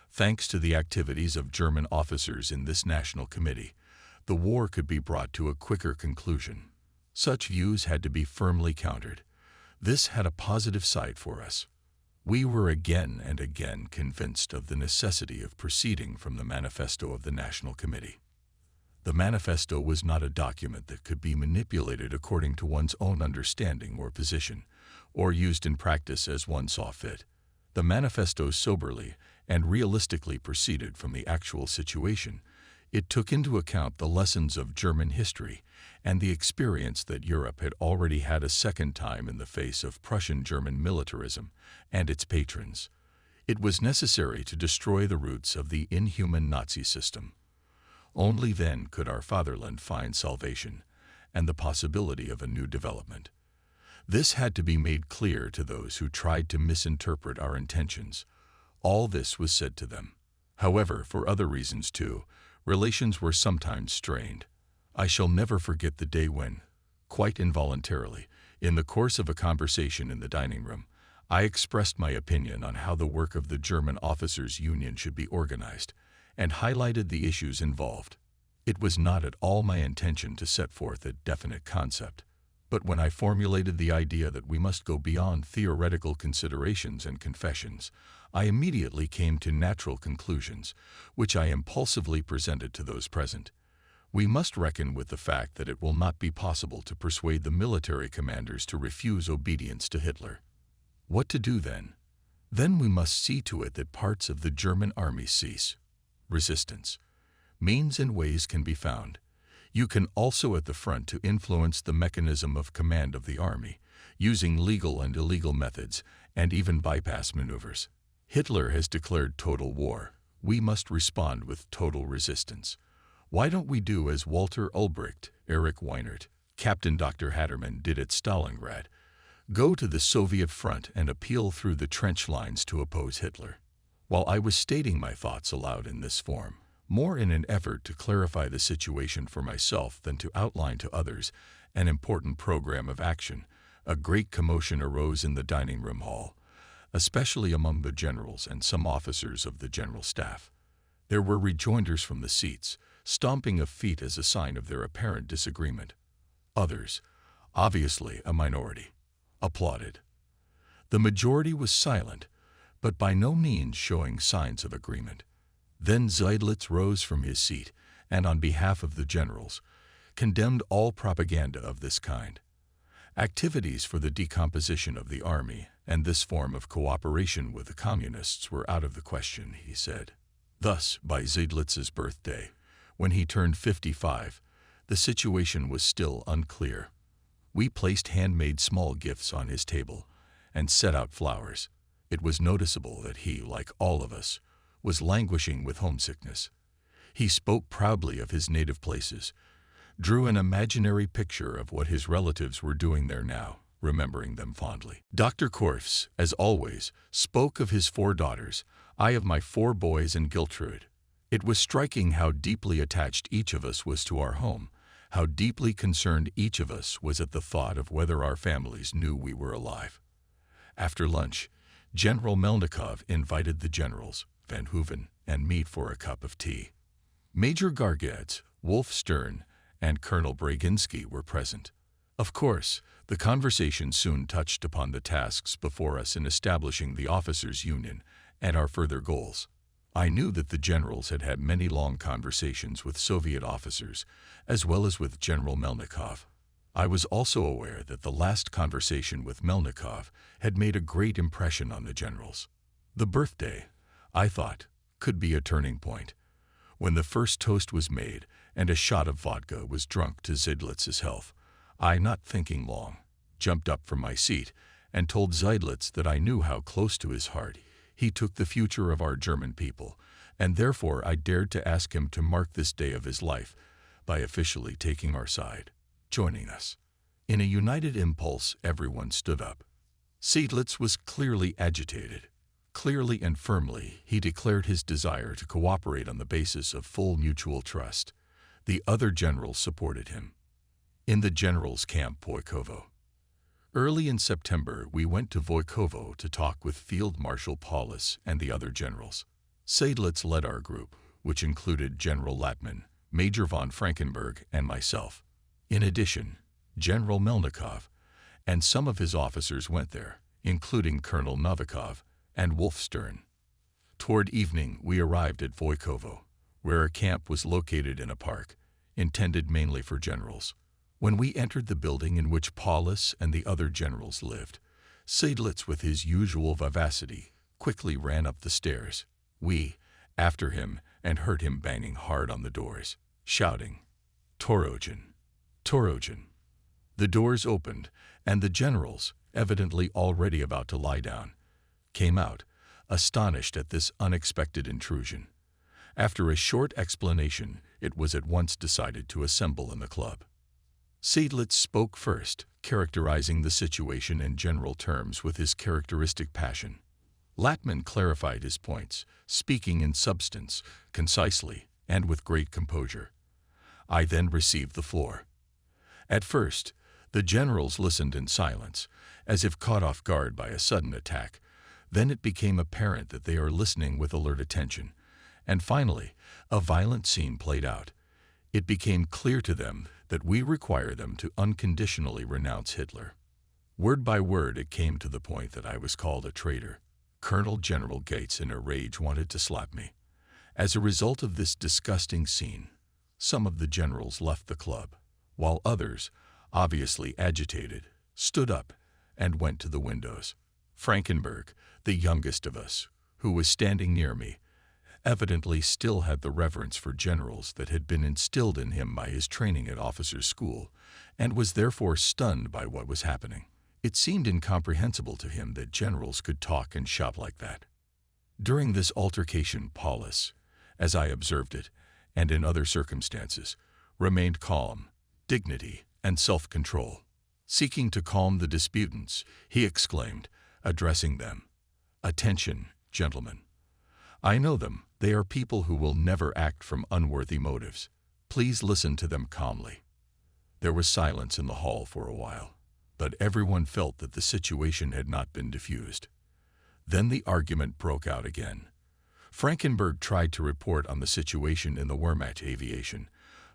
thanks to the activities of German officers in this National Committee, the war could be brought to a quicker conclusion. Such views had to be firmly countered. This had a positive side for us. We were again and again convinced of the necessity of proceeding from the manifesto of the National Committee. The manifesto was not a document that could be manipulated according to one's own understanding or position, or used in practice as one saw fit. The manifesto soberly and realistically proceeded from the actual situation. It took into account the lessons of German history and the experience that Europe had already had a second time in the face of Prussian-German militarism and its patrons. It was necessary to destroy the roots of the inhuman Nazi system. Only then could our fatherland find salvation and the possibility of a new development. This had to be made clear to those who tried to misinterpret our intentions. All this was said to them. However, for other reasons too, relations were sometimes strained. I shall never forget the day when, quite involuntarily, in the course of a conversation in the dining room, I expressed my opinion on how the work of the German Officers' Union should be organized, and highlighted the issues involved. It was not at all my intention to set forth a definite concept, but when I formulated the idea that we must go beyond theoretical considerations and confessions, I immediately came to natural conclusions, which I impulsively presented to those present. We must reckon with the fact that it will not be possible to persuade the military commanders to refuse obedience to Hitler. What to do then? Then we must see to it that parts of the German army cease resistance. Means and ways can be found. You can also at the front to influence the mechanism of command of the army, using legal and illegal methods, and even bypass maneuvers. Hitler has declared total war. We must respond with total resistance. Why don't we do as Walter Ulbricht, Erich Weinert, Captain Dr. Hatterman did at Stalingrad, go to the Soviet front and appeal through the trench lines to oppose Hitler. While I was stating my thoughts aloud in this form, more in an effort to clarify the situation for myself than to outline to others an important program of action, a great commotion arose in the dining room hall, especially among the generals and some officers of the general staff. There were rejoinders from the seats, stomping of feet as a sign of their apparent disagreement. Others, obviously a minority, applauded. The majority was silent, but by no means showing signs of agreement. Then Seidlitz rose from his seat and, on behalf of the generals, condemned all propaganda of this kind. Activities for the decomposition of the army and this form of cooperation with the communists were out of the question, he said. Thus, by Seidlitz's birthday, when he turned 55, the situation was still unclear. We placed handmade small gifts on his table and set out flowers. It was noticeable that he, like all of us, was languishing with homesickness. He spoke proudly of his native places, drew an imaginary picture of what his relatives were doing there now, remembering them fondly. Dr. Korfs, as always, spoke of his 4 daughters, I of my 4 boys and Giltrude. It was striking how deeply attached each of us was to our home, how deeply concerned each of us was at the thought of whether our families knew we were alive. After lunch, General Melnikov invited the generals, Van Hooven and me, for a cup of tea. Major Gargadz, Wolf Stern, and Colonel Braginski were present. Of course, the conversation soon touched upon the tasks before us in establishing the officers' union and our further goals. I knew that the generals had had many long conversations with Soviet officers, as well as with General Melnikov. I was also aware that the last conversation with Melnikov had made a great impression on the generals. The birthday, I thought, could be a turning point. When the first toast was made and a shot of vodka was drunk to Seidlitz's health, I, not thinking long, jumped up from my seat and told Seidlitz that I knew how close to his heart he took the future of our German people, and therefore I dared to ask him to mark this day of his life by officially taking our side, joining us. In a united impulse, everyone stood up. Seidlitz was clearly agitated. Clearly and firmly, he declared his desire to cooperate on the basis of full mutual trust. The other generals supported him. In the generals' camp, Voykovo. Early in September, we went to Voykovo to talk with Field Marshal Paulus and the other generals. Seidlitz led our group, which included General Latman, Major von Frankenberg, and myself. In addition, General Melnikov and some of his officers went there, including Colonel Novikov and Wolf Stern. Toward evening, we arrived at Voykovo, where our camp was located in a park, intended mainly for generals. When we entered the building in which Paulus and the other generals lived, Seidlitz, with his usual vivacity, quickly ran up the stairs. We, after him, and heard him banging hard on the doors, shouting, "Torogen! Torogen!" The doors opened, and the generals, evidently already about to lie down, came out, astonished at this unexpected intrusion. After a short explanation, it was at once decided to assemble in the club. Seidlitz spoke first, characterizing the situation in general terms with his characteristic passion. Latman clarified his points, speaking in substance, concisely, and with great composure. I then received the floor. At first, the generals listened in silence, as if caught off guard by a sudden attack. Then it became apparent that they are listening with alert attention. And finally, a violent scene played out. It became clear to them that we require them to unconditionally renounce Hitler. Word by word, it came to the point that I was called a traitor. Colonel General Gates, in a rage, wanted to slap me. As a result of this disgusting scene, some of the generals left the club, while others, obviously agitated, stood up and went to the windows. Frankenberg, the youngest of us, who was standing near me, evidently still had the reverence for generals that had been instilled in him by his training at officers' school, and was therefore stunned by what was happening. It seemed incomprehensible to him that generals could talk and shout like that. During this altercation, Paulus, as I observed it, and in other circumstances, remained calm, dignity, and self-control. Seeking to calm the disputants, he exclaimed, addressing them, "Attention, gentlemen. I know them. They are people who will never act from unworthy motives. Please listen to them calmly." There was silence in the hall for a while, but everyone felt that the situation had not been diffused. Then the argument broke out again. Frankenberg tried to report on the situation in the Wehrmacht aviation,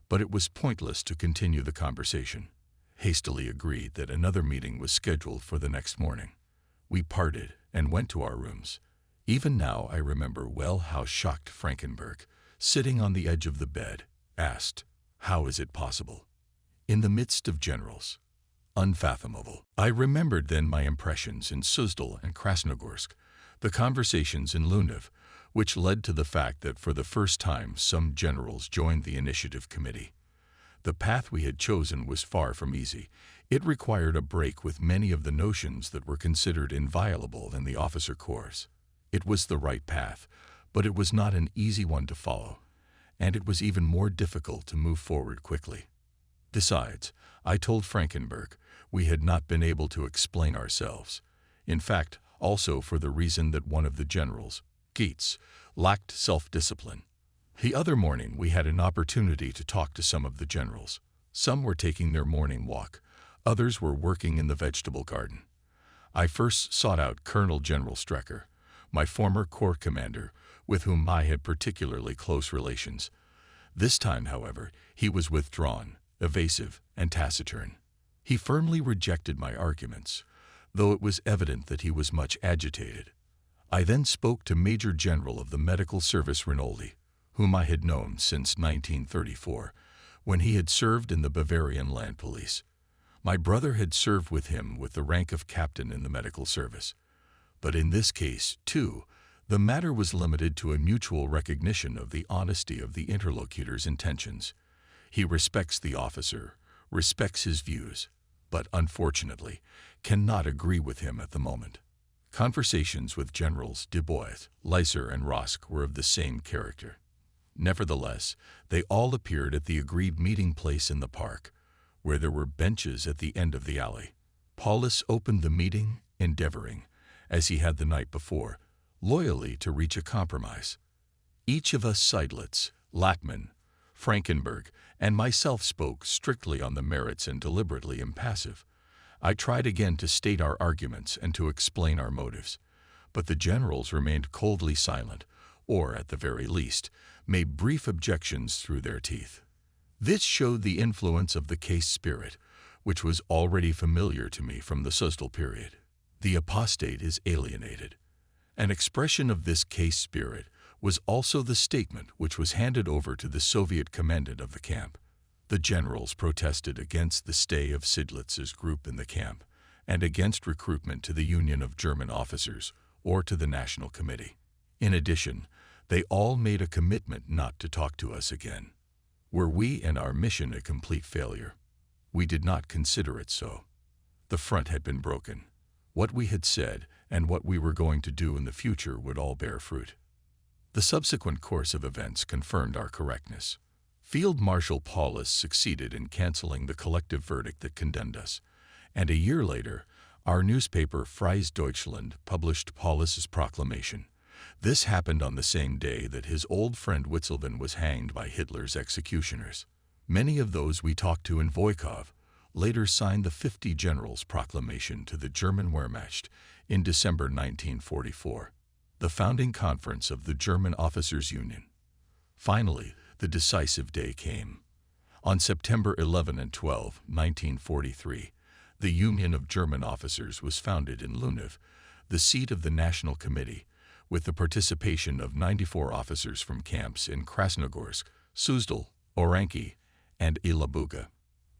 but it was pointless to continue the conversation. Hastily agreed that another meeting was scheduled for the next morning. We parted and went to our rooms. Even now I remember well how shocked Frankenberg, sitting on the edge of the bed, asked, "How is it possible? In the midst of generals. Unfathomable." I remembered then my impressions in Seidlitz and Krasnogorsk, the conversations in Lunev, which led to the fact that for the first time some generals joined the initiative committee. The path we had chosen was far from easy. It required a break with many of the notions that were considered inviolable in the officer corps. It was the right path, but it was not an easy one to follow, and it was even more difficult to move forward quickly. Besides, I told Frankenberg, we had not been able to explain ourselves. In fact, also for the reason that one of the generals, Geetz, lacked self-discipline. The other morning we had an opportunity to talk to some of the generals. Some were taking their morning walk, others were working in the vegetable garden. I first sought out Colonel General Strecker, my former corps commander, with whom I had particularly close relations. This time, however, he was withdrawn, evasive, and taciturn. He firmly rejected my arguments, though it was evident that he was much agitated. I then spoke to Major General of the Medical Service Rinaldi, whom I had known since 1934, when he had served in the Bavarian Land Police. My brother had served with him with the rank of captain in the medical service. But in this case, too, the matter was limited to a mutual recognition of the honesty of the interlocutor's intentions. He respects the officer, respects his views, but unfortunately cannot agree with him at the moment. Conversations with Generals de Bois, Leiser, and Rosk were of the same character. Nevertheless, they all appeared at the agreed meeting place in the park, where there were benches at the end of the alley. Paulus opened the meeting, endeavoring, as he had the night before, loyally to reach a compromise. Each of us, Seidlitz, Lattmann, Frankenberg, and myself, spoke strictly on the merits and deliberately impassive. I tried again to state our arguments and to explain our motives, but the generals remained coldly silent, or, at the very least, made brief objections through their teeth. This showed the influence of the case spirit, which was already familiar to me from the Seidlitz period. The apostate is alienated. An expression of this case spirit was also the statement which was handed over to the Soviet commandant of the camp. The generals protested against the stay of Seidlitz's group in the camp and against recruitment to the Union of German Officers or to the National Committee. In addition, they all made a commitment not to talk to us again. Were we and our mission a complete failure? We did not consider it so. The front had been broken. What we had said and what we were going to do in the future would all bear fruit. The subsequent course of events confirmed our correctness. Field Marshal Paulus succeeded in canceling the collective verdict that condemned us, and a year later, our newspaper Freies Deutschland published Paulus's proclamation. This happened on the same day that his old friend Witzleben was hanged by Hitler's executioners. Many of those we talked to in Voykovo later signed the 50 Generals Proclamation to the German Wehrmacht in December 1944, the founding conference of the German Officers' Union. Finally, the decisive day came. On September 11 and 12, 1943, the Union of German Officers was founded in Lunev, the seat of the National Committee, with the participation of 94 officers from camps in Krasnogorsk, Seidlitz, Oranki, and Ilabuga.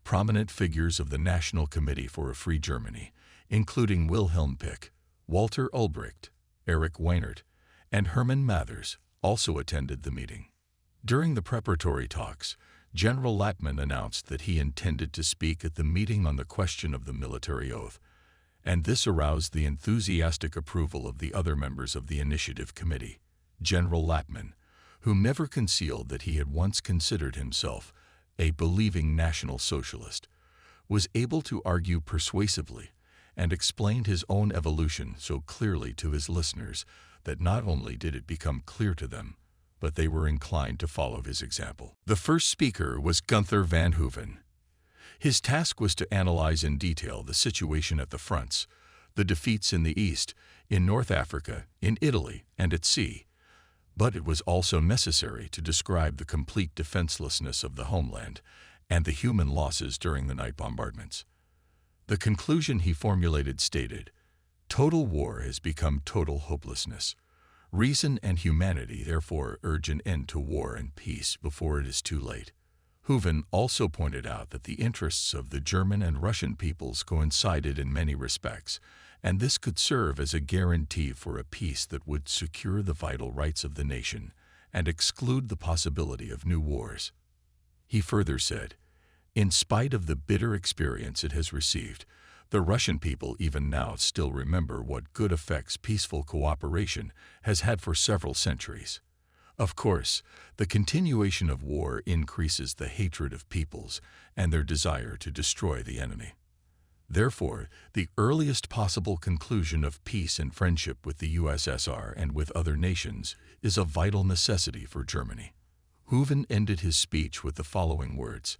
Prominent figures of the National Committee for a Free Germany, including Wilhelm Pick, Walter Ulbricht, Erich Weinert, and Hermann Mathers, also attended the meeting. During the preparatory talks, General Lattmann announced that he intended to speak at the meeting on the question of the military oath, and this aroused the enthusiastic approval of the other members of the Initiative Committee. General Lattmann, who never concealed that he had once considered himself a believing National Socialist, was able to argue persuasively and explained his own evolution so clearly to his listeners that not only did it become clear to them, but they were inclined to follow his example. The first speaker was Gunther van Hooven. His task was to analyze in detail the situation at the fronts, the defeats in the East, in North Africa, in Italy, and at sea. But it was also necessary to describe the complete defenselessness of the homeland and the human losses during the night bombardments. The conclusion he formulated stated, "Total war has become total hopelessness. Reason and humanity therefore urge an end to war and peace before it is too late." Hooven also pointed out that the interests of the German and Russian peoples coincided in many respects, and this could serve as a guarantee for a peace that would secure the vital rights of the nation and exclude the possibility of new wars. He further said, "In spite of the bitter experience it has received, the Russian people even now still remember what good effects peaceful cooperation has had for several centuries. Of course, the continuation of war increases the hatred of peoples and their desire to destroy the enemy. Therefore, the earliest possible conclusion of peace and friendship with the USSR and with other nations is a vital necessity for Germany." Hooven ended his speech with the following words,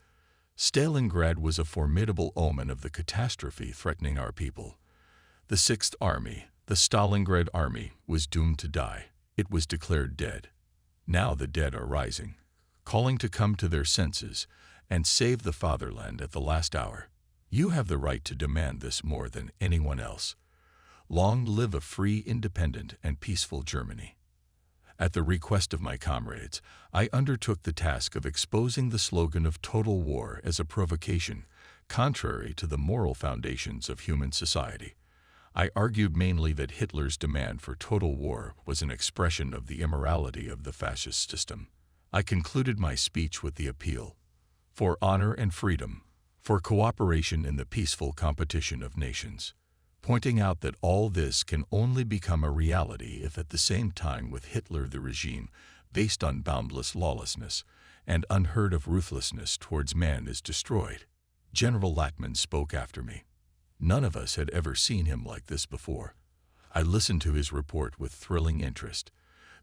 "Stalingrad was a formidable omen of the catastrophe threatening our people. The Sixth Army, the Stalingrad Army, was doomed to die. It was declared dead. Now the dead are rising, calling to come to their senses and save the fatherland at the last hour. You have the right to demand this more than anyone else. Long live a free, independent, and peaceful Germany." At the request of my comrades, I undertook the task of exposing the slogan of total war as a provocation, contrary to the moral foundations of human society. I argued mainly that Hitler's demand for total war was an expression of the immorality of the fascist system. I concluded my speech with the appeal, "For honor and freedom, for cooperation in the peaceful competition of nations," pointing out that all this can only become a reality if at the same time with Hitler the regime, based on boundless lawlessness and unheard of ruthlessness towards man, is destroyed. General Latman spoke after me. None of us had ever seen him like this before. I listened to his report with thrilling interest.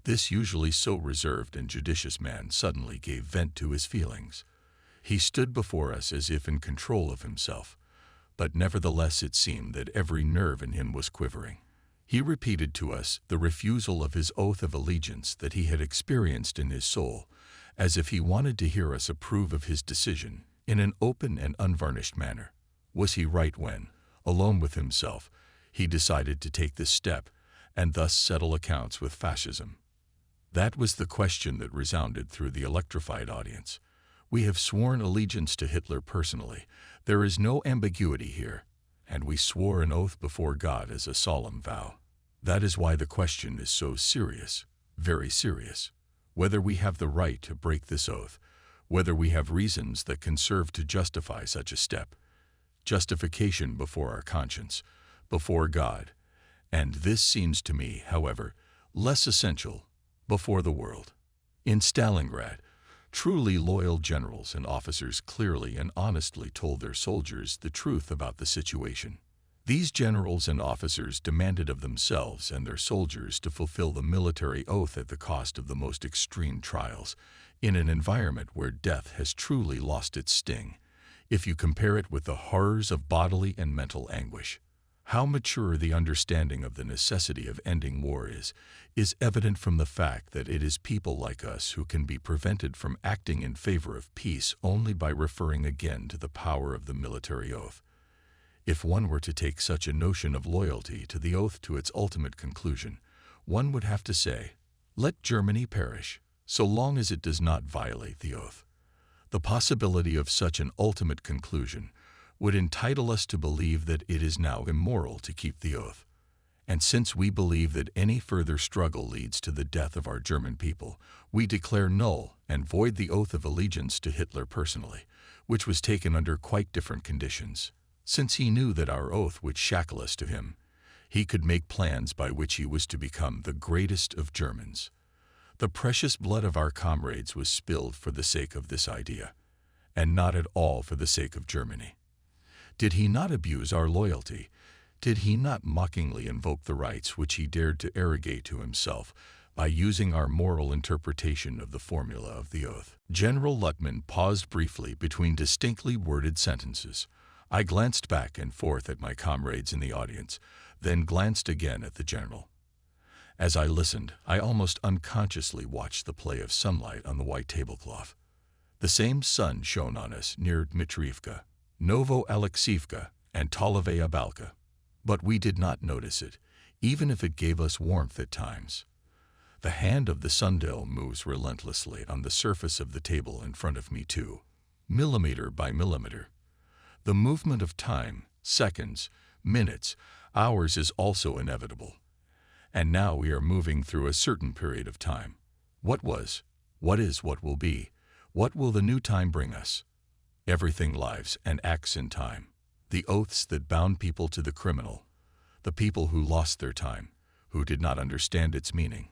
This usually so reserved and judicious man suddenly gave vent to his feelings. He stood before us as if in control of himself, but nevertheless it seemed that every nerve in him was quivering. He repeated to us the refusal of his oath of allegiance that he had experienced in his soul, as if he wanted to hear us approve of his decision in an open and unvarnished manner. Was he right when, alone with himself, he decided to take this step and thus settle accounts with fascism? That was the question that resounded through the electrified audience. We have sworn allegiance to Hitler personally. There is no ambiguity here, and we swore an oath before God as a solemn vow. That is why the question is so serious, very serious, whether we have the right to break this oath, whether we have reasons that can serve to justify such a step. Justification before our conscience, before God, and this seems to me, however, less essential, before the world. In Stalingrad, truly loyal generals and officers clearly and honestly told their soldiers the truth about the situation. These generals and officers demanded of themselves and their soldiers to fulfill the military oath at the cost of the most extreme trials, in an environment where death has truly lost its sting, if you compare it with the horrors of bodily and mental anguish. How mature the understanding of the necessity of ending war is evident from the fact that it is people like us who can be prevented from acting in favor of peace only by referring again to the power of the military oath. If one were to take such a notion of loyalty to the oath to its ultimate conclusion, one would have to say, "Let Germany perish, so long as it does not violate the oath." The possibility of such an ultimate conclusion would entitle us to believe that it is now immoral to keep the oath. And since we believe that any further struggle leads to the death of our German people, we declare null and void the oath of allegiance to Hitler personally, which was taken under quite different conditions. Since he knew that our oath would shackle us to him, he could make plans by which he was to become the greatest of Germans. The precious blood of our comrades was spilled for the sake of this idea, and not at all for the sake of Germany. Did he not abuse our loyalty? Did he not mockingly invoke the rights which he dared to arrogate to himself by using our moral interpretation of the formula of the oath? General Luttman paused briefly between distinctly worded sentences. I glanced back and forth at my comrades in the audience, then glanced again at the general. As I listened, I almost unconsciously watched the play of sunlight on the white tablecloth. The same sun shone on us near Dmitrievka, Novo Alexievka, and Tolovaya Balka. But we did not notice it, even if it gave us warmth at times. The hand of the sundial moves relentlessly on the surface of the table in front of me too, millimeter by millimeter. The movement of time, seconds, minutes, hours is also inevitable. And now we are moving through a certain period of time. What was, what is, what will be, what will the new time bring us? Everything lives and acts in time. The oaths that bound people to the criminal, the people who lost their time, who did not understand its meaning,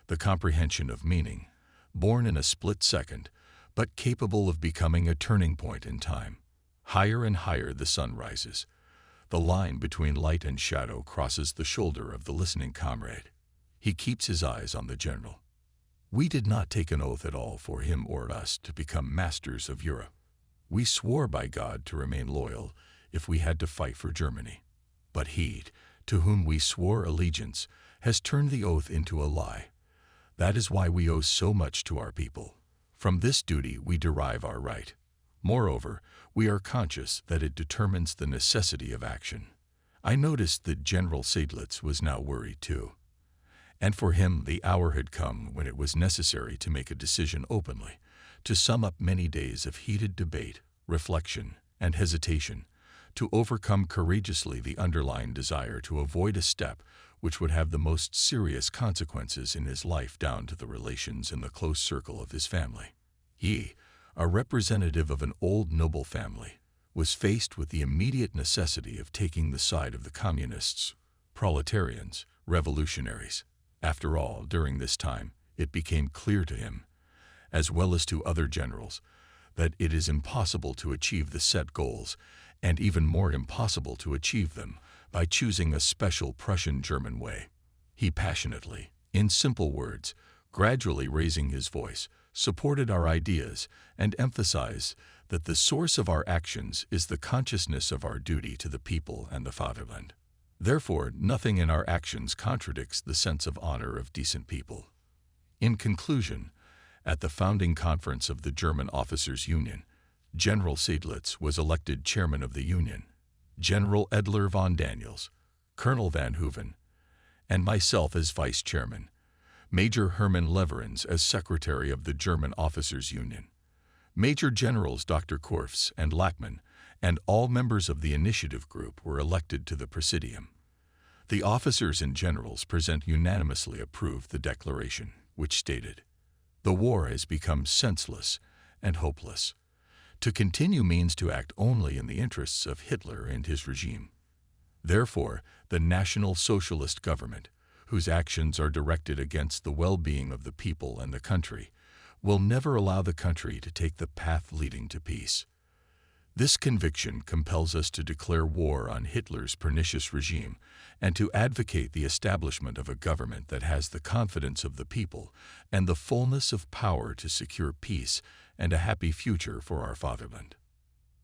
the comprehension of meaning, born in a split second, but capable of becoming a turning point in time. Higher and higher the sun rises. The line between light and shadow crosses the shoulder of the listening comrade. He keeps his eyes on the general. We did not take an oath at all for him or us to become masters of Europe. We swore by God to remain loyal if we had to fight for Germany. But he, to whom we swore allegiance, has turned the oath into a lie. That is why we owe so much to our people. From this duty we derive our right. Moreover, we are conscious that it determines the necessity of action. I noticed that General Seidlitz was now worried too. And for him the hour had come when it was necessary to make a decision openly, to sum up many days of heated debate, reflection, and hesitation, to overcome courageously the underlying desire to avoid a step which would have the most serious consequences in his life down to the relations in the close circle of his family. He, a representative of an old noble family, was faced with the immediate necessity of taking the side of the communists, proletarians, revolutionaries. After all, during this time, it became clear to him, as well as to other generals, that it is impossible to achieve the set goals, and even more impossible to achieve them, by choosing a special Prussian-German way. He passionately, in simple words, gradually raising his voice, supported our ideas and emphasized that the source of our actions is the consciousness of our duty to the people and the fatherland. Therefore, nothing in our actions contradicts the sense of honor of decent people. In conclusion, at the founding conference of the German Officers' Union, General Seidlitz was elected chairman of the Union, General Edler von Daniels, Colonel Van Hooven, and myself as vice chairman, Major Hermann Leverins as secretary of the German Officers' Union, Major Generals Dr. Korfs and Lachmann, and all members of the initiative group were elected to the Presidium. The officers and generals present unanimously approved the declaration, which stated, "The war has become senseless and hopeless. To continue means to act only in the interests of Hitler and his regime. Therefore, the National Socialist government, whose actions are directed against the well-being of the people and the country, will never allow the country to take the path leading to peace. This conviction compels us to declare war on Hitler's pernicious regime and to advocate the establishment of a government that has the confidence of the people and the fullness of power to secure peace and a happy future for our fatherland."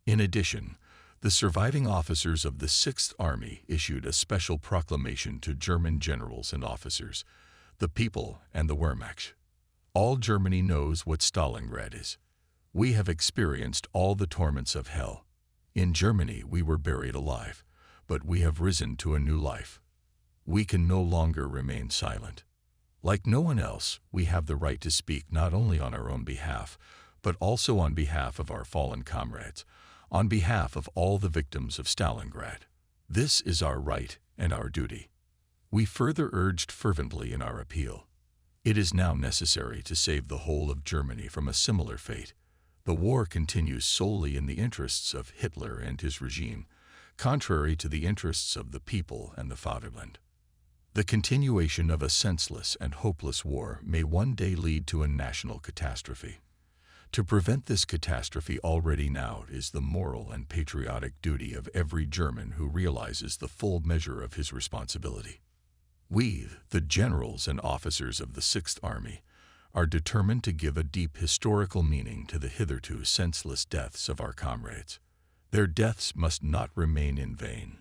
In addition, the surviving officers of the 6th Army issued a special proclamation to German generals and officers, the people and the Wehrmacht. All Germany knows what Stalingrad is. We have experienced all the torments of hell. In Germany we were buried alive, but we have risen to a new life. We can no longer remain silent. Like no one else, we have the right to speak not only on our own behalf, but also on behalf of our fallen comrades, on behalf of all the victims of Stalingrad. This is our right and our duty. We further urged fervently in our appeal. It is now necessary to save the whole of Germany from a similar fate. The war continues solely in the interests of Hitler and his regime, contrary to the interests of the people and the fatherland. The continuation of a senseless and hopeless war may one day lead to a national catastrophe. To prevent this catastrophe already now is the moral and patriotic duty of every German who realizes the full measure of his responsibility. We, the generals and officers of the Sixth Army, are determined to give a deep historical meaning to the hitherto senseless deaths of our comrades. Their deaths must not remain in vain.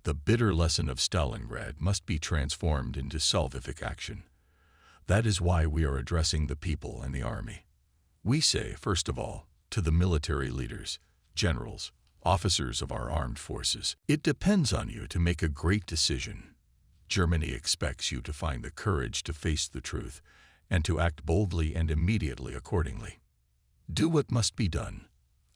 The bitter lesson of Stalingrad must be transformed into salvific action. That is why we are addressing the people and the army. We say, first of all, to the military leaders, generals, officers of our armed forces, it depends on you to make a great decision. Germany expects you to find the courage to face the truth and to act boldly and immediately accordingly. Do what must be done.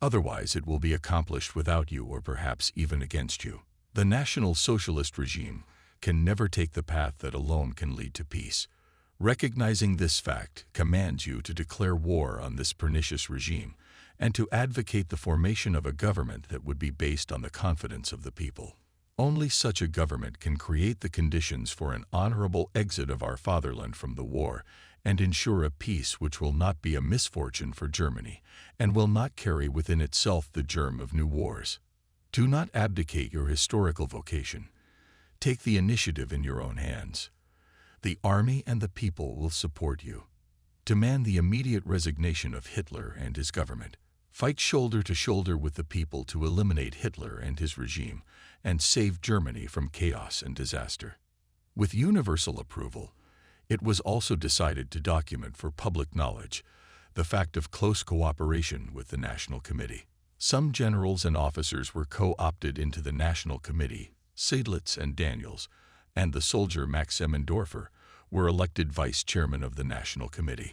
Otherwise, it will be accomplished without you or perhaps even against you. The National Socialist regime can never take the path that alone can lead to peace. Recognizing this fact commands you to declare war on this pernicious regime and to advocate the formation of a government that would be based on the confidence of the people. Only such a government can create the conditions for an honorable exit of our fatherland from the war and ensure a peace which will not be a misfortune for Germany and will not carry within itself the germ of new wars. Do not abdicate your historical vocation. Take the initiative in your own hands. The army and the people will support you. Demand the immediate resignation of Hitler and his government. Fight shoulder to shoulder with the people to eliminate Hitler and his regime and save Germany from chaos and disaster. With universal approval, it was also decided to document for public knowledge the fact of close cooperation with the National Committee. Some generals and officers were co-opted into the National Committee. Seidlitz and Daniels, and the soldier Max Emmendorfer, were elected vice chairman of the National Committee.